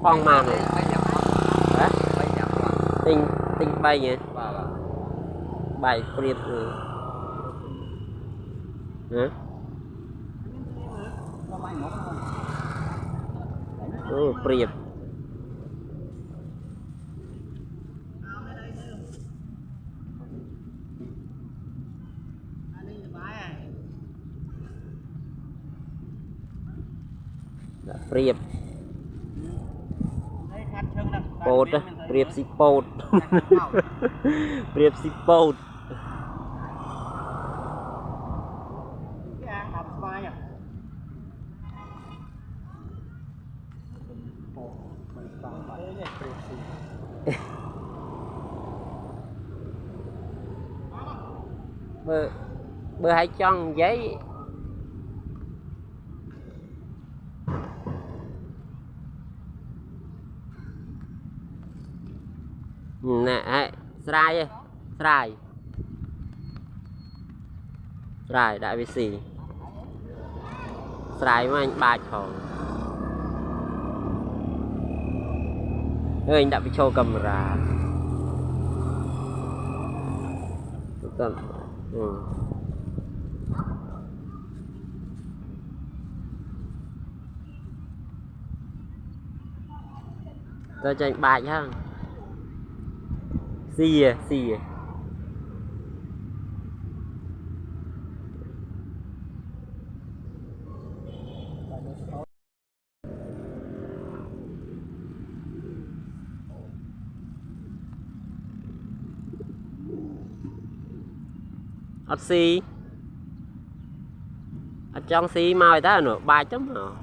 phong mà này tinh tinh bay nhỉ bay priệp hả priệp priệp bột priệp xịt bột priệp xịt bột bơ hai chân giấy nè srai srai đại xì srai mà anh bạch hồn anh đã bị cho camera tôi cho anh bạch ha xì ở xì ở trong xì màu ta nữa 3 chấm nữa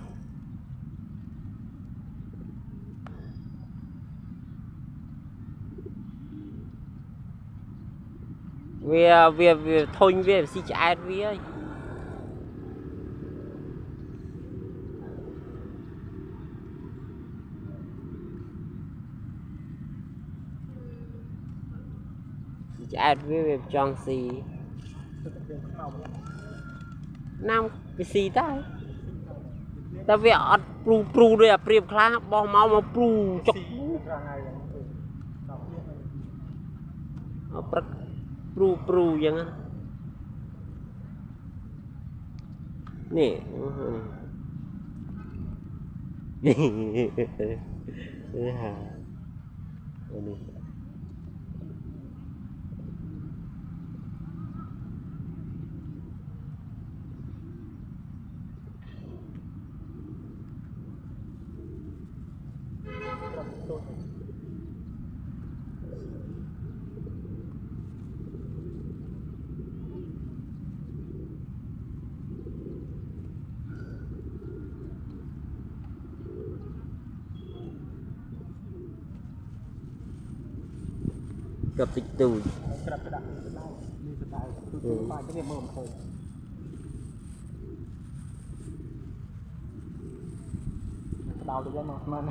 về thôi về xì chạy về ơi xì chạy về trong xì nam cái xì ta về ở pru đây à priệp khá bỏ máu mà pru chọc pru vậy á nè gặp dịch tù đào được mà